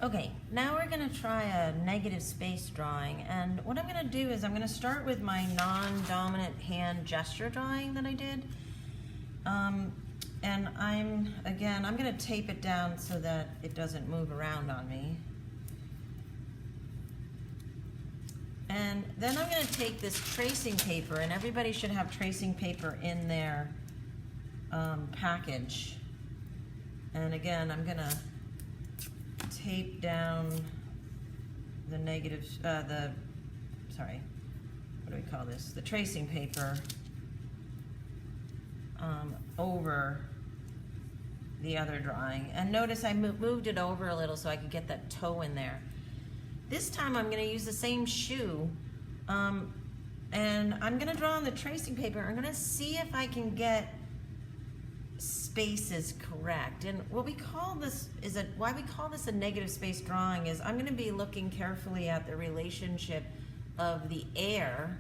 Okay, now we're going to try a negative space drawing, and what I'm going to do is I'm going to start with my non-dominant hand gesture drawing that I did. And I'm going to tape it down so that it doesn't move around on me. And then I'm going to take this tracing paper, and everybody should have tracing paper in their package. And again, I'm going to tape down the the tracing paper over the other drawing. And notice I moved it over a little so I could get that toe in there. This time I'm going to use the same shoe, and I'm going to draw on the tracing paper. I'm going to see if I can get spaces correct. And what we call this why we call this a negative space drawing is I'm going to be looking carefully at the relationship of the air,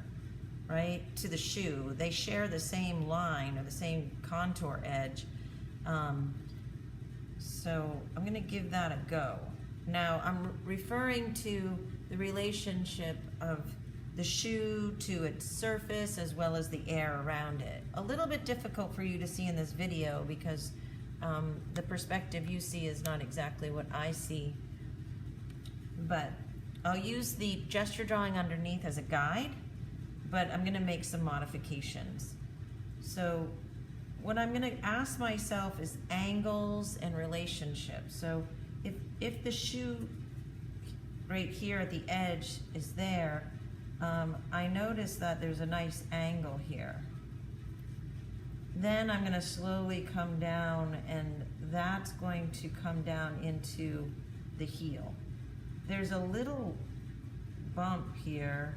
right, to the shoe. They share the same line or the same contour edge. So I'm going to give that a go. Now I'm referring to the relationship of the shoe to its surface as well as the air around it. A little bit difficult for you to see in this video because the perspective you see is not exactly what I see. But I'll use the gesture drawing underneath as a guide, but I'm going to make some modifications. So what I'm going to ask myself is angles and relationships. So if the shoe right here at the edge is there, I notice that there's a nice angle here. Then I'm going to slowly come down, and that's going to come down into the heel. There's a little bump here,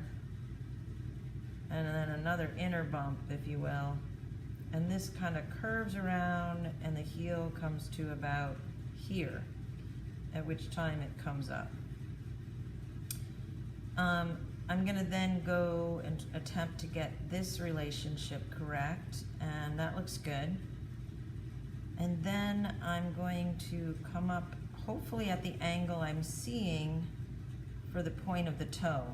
and then another inner bump, if you will. And this kind of curves around, and the heel comes to about here, at which time it comes up. I'm going to then go and attempt to get this relationship correct, and that looks good. And then I'm going to come up, hopefully at the angle I'm seeing for the point of the toe,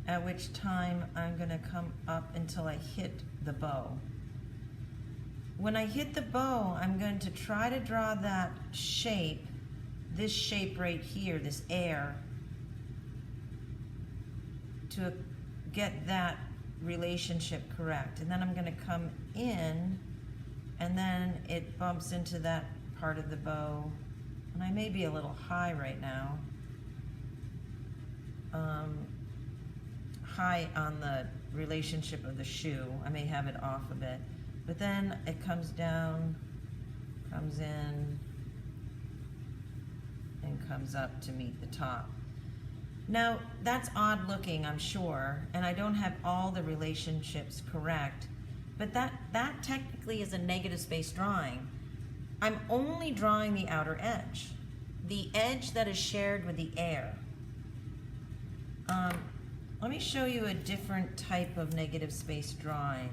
at which time I'm going to come up until I hit the bow. When I hit the bow, I'm going to try to draw that shape, this shape right here, this air, to get that relationship correct. And then I'm going to come in, and then it bumps into that part of the bow. And I may be a little high right now. High on the relationship of the shoe. I may have it off a bit. But then it comes down, comes in, and comes up to meet the top. Now, that's odd looking, I'm sure, and I don't have all the relationships correct, but that technically is a negative space drawing. I'm only drawing the outer edge, the edge that is shared with the air. Let me show you a different type of negative space drawing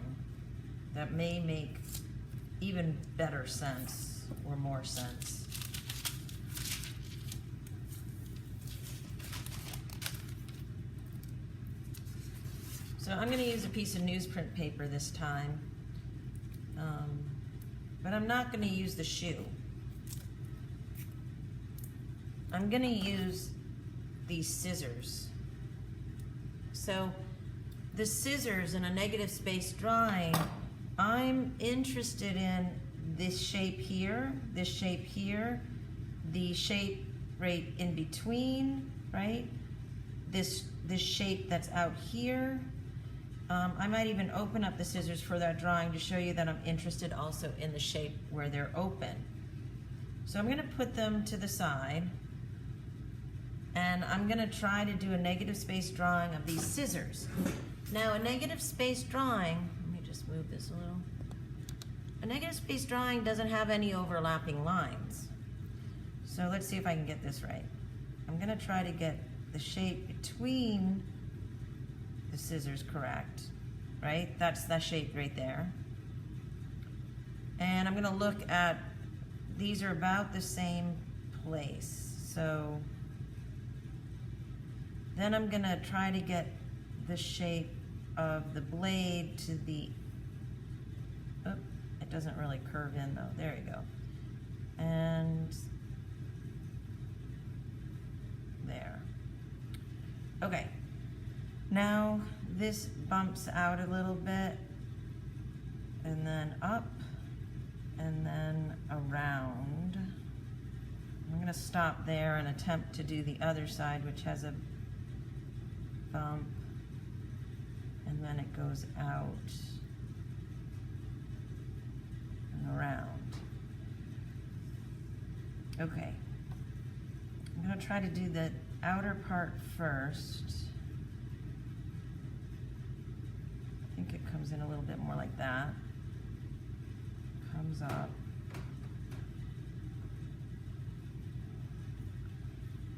that may make even better sense or more sense. So I'm going to use a piece of newsprint paper this time, but I'm not going to use the shoe. I'm going to use these scissors. So the scissors in a negative space drawing, I'm interested in this shape here, the shape right in between, right? This shape that's out here. I might even open up the scissors for that drawing to show you that I'm interested also in the shape where they're open. So I'm going to put them to the side, and I'm going to try to do a negative space drawing of these scissors. Now, a negative space drawing, let me just move this a little. A negative space drawing doesn't have any overlapping lines. So let's see if I can get this right. I'm going to try to get the shape between the scissors correct, right? That's that shape right there. And I'm going to look at, these are about the same place. So then I'm gonna try to get the shape of the blade to the, oh, it doesn't really curve in though. There you go. And there. Okay. Now this bumps out a little bit, and then up, and then around. I'm gonna stop there and attempt to do the other side, which has a bump, and then it goes out and around. Okay. I'm gonna try to do the outer part first. I think it comes in a little bit more like that. Comes up.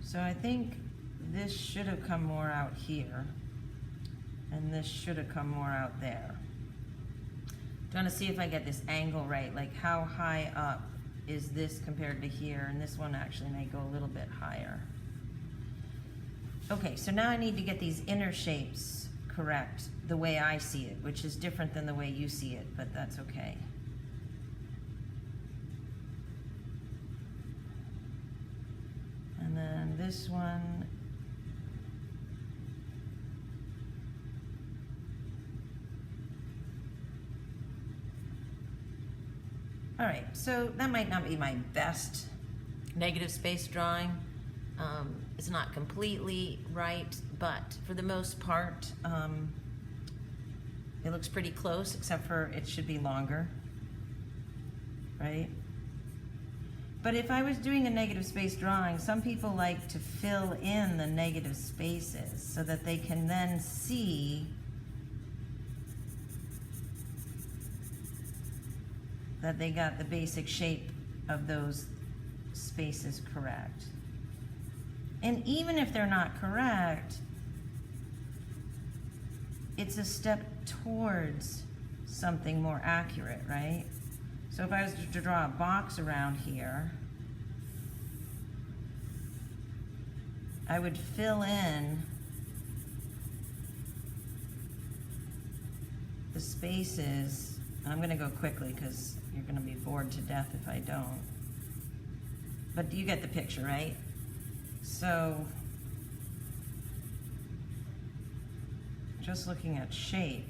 So I think this should have come more out here, and this should have come more out there. I'm gonna see if I get this angle right, like how high up is this compared to here, and this one actually may go a little bit higher. Okay, so now I need to get these inner shapes correct the way I see it, which is different than the way you see it, but that's okay. And then this one, all right, so that might not be my best negative space drawing. It's not completely right, but for the most part, it looks pretty close, except for it should be longer, right? But if I was doing a negative space drawing, some people like to fill in the negative spaces so that they can then see that they got the basic shape of those spaces correct. And even if they're not correct, it's a step towards something more accurate, right? So if I was to draw a box around here, I would fill in the spaces. I'm gonna go quickly because you're gonna be bored to death if I don't. But you get the picture, right? So, just looking at shape,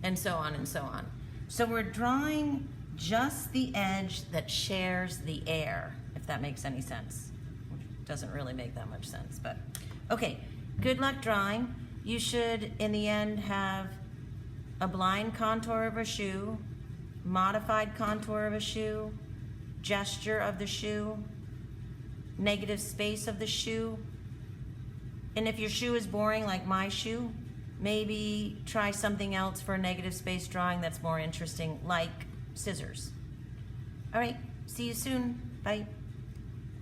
and so on and so on. So we're drawing just the edge that shares the air, if that makes any sense. Which doesn't really make that much sense, but okay. Good luck drawing. You should, in the end, have a blind contour of a shoe, modified contour of a shoe, gesture of the shoe, negative space of the shoe. And if your shoe is boring like my shoe, maybe try something else for a negative space drawing that's more interesting, like scissors. All right, see you soon. Bye.